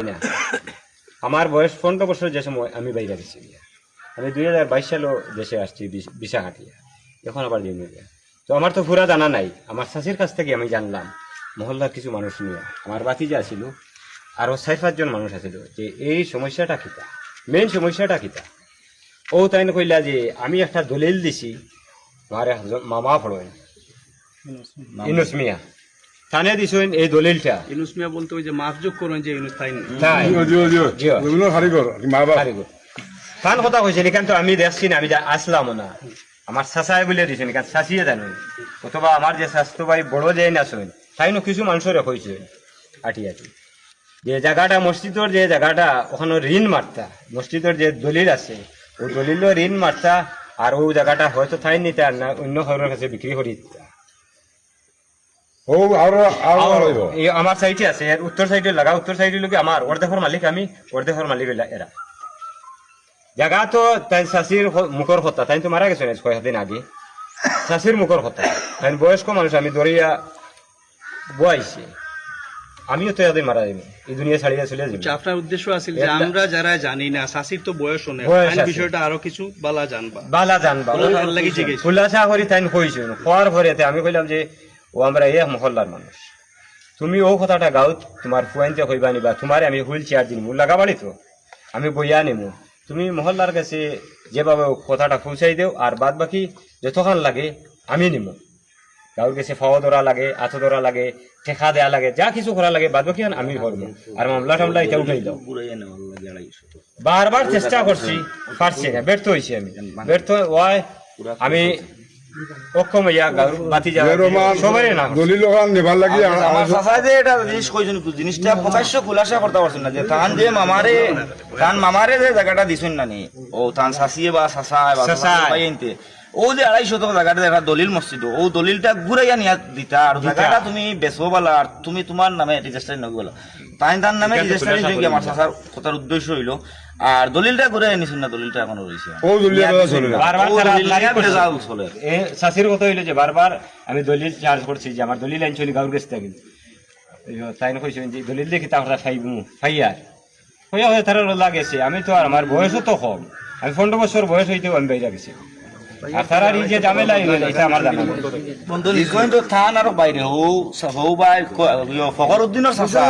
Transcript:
না আমার বয়স 15 বছর যে সময় আমি বাইরে গেছি আমি 2022 সালে দেশে আসছি ভিসা কাটিয়া এখন আবার জেনে তো আমার তো পুরা জানা নাই আমার শাশির কাছ থেকে আমি জানলাম মহল্লার কিছু মানুষ নিয়ে আমার বাতিজা ছিল আরও 4-5 জন মানুষ আছিল যে এই সমস্যাটা কিতা মেইন সমস্যাটা কিতা ও তাই কইলা যে আমি একটা দলিল দিছি আমার মামা পড়েন ইউনুস মিয়া থানে দিছেন এই দলিলটা ইউনুস মিয়া বলতে ওই যে মাফযোগ করেন যে ইউনুস তাই তাই কারিগর ফান কথা কইছে এখান তো আমি দেখছি না আমি আসলাম না আমার শাসায় বলে দিছেন এখান শাসিয়ে জানেন অথবা আমার যে স্বাস্থ্য ভাই বড় যে আসেন তাই না কিছু মানুষের কইছে আটি যে জায়গাটা মসজিদের যে জায়গাটা ওখানে ঋণ মারতা মসজিদের যে দলিল আছে ওই দলিল ঋণ মারতা আর ওই জায়গাটা হয়তো তাই নিতে আর না অন্য কারোর কাছে বিক্রি করি দিতা ও আরো এই আমার সাইডে আছে এর উত্তর সাইডে লাগা উত্তর সাইডে লোকে আমার অর্ধেকর মালিক আমি অর্ধেকর মালিক এরা জায়গা তো তাই শাশির মুখর কথা তাই তো মারা গেছে কয়েকদিন আগে শাশির মুখর কথা তাই বয়স্ক মানুষ আমি দরিয়া বয়সে আমিও তো এদের মারা যাবো এই দুনিয়া ছাড়িয়ে চলে যাবো আপনার উদ্দেশ্য আছে যে আমরা যারা জানি না শাশির তো বয়স অনেক বিষয়টা আরো কিছু বালা জানবা খুলাসা করি তাই কইছো হওয়ার পরেতে আমি কইলাম যে ও আমরা এই মহল্লার মানুষ তুমি ও কথাটা গাও তোমার ফুয়াইনতে কইবা নিবা তোমার আমি হুইল চেয়ার দিন লাগাবাড়ি তো আমি বইয়া নেবো তুমি মহল্লার কাছে যেভাবে কথাটা পৌঁছাই দেও আর বাদ বাকি যতক্ষণ লাগে আমি নিব গাঁর কাছে ফাওয়া ধরা লাগে আথো ধরা লাগে ঠেকা দেয়া লাগে যা কিছু করা লাগে বাদ বাকি আমি করবো আর মামলা টামলা এটা উঠাই দাও বারবার চেষ্টা করছি পারছি না ব্যর্থ হয়েছি আমি ব্যর্থ হয় আমি অক্ষম হইয়া বাতি সবাই না দলিল নেবার লাগি আমার চাচা যে এটা জিনিস কইছেন জিনিসটা প্রকাশ্য খুলাসা করতে পারছেন না যে তান যে মামারে যে জায়গাটা দিছেন না নি ও তান শাসিয়ে বা শাসা বা আনতে ও যে 250 জায়গাটা একটা দলিল মসজিদ ও দলিলটা ঘুরাইয়া নিয়া দিতা আর জায়গাটা তুমি বেচো বলা আর তুমি তোমার নামে রেজিস্ট্রি নগি বলা তাই তার নামে রেজিস্ট্রি কি আমার চাচার কথার উদ্দেশ্য হইলো আর দলিলটা ঘুরে নিছেন না দলিলটা এখনো রইছে ও দলিল শাশির কথা হইলো যে বারবার আমি দলিল চার্জ করছি যে আমার দলিল আইন চলি গাঁর গেছে থাকি তাই না কইছেন যে দলিল দেখি তাহলে ফাইয়ার হইয়া হয়ে তার লাগেছে আমি তো আর আমার বয়সও তো কম আমি 15 বছর বয়স হইতেও আমি বাইরে গেছি আর তারা এই যে ঝামেলা এটা আমার জানা বন্ধু নিশ্চয় তো থান আর বাইরে হৌ বা ফখরউদ্দিনের চাচা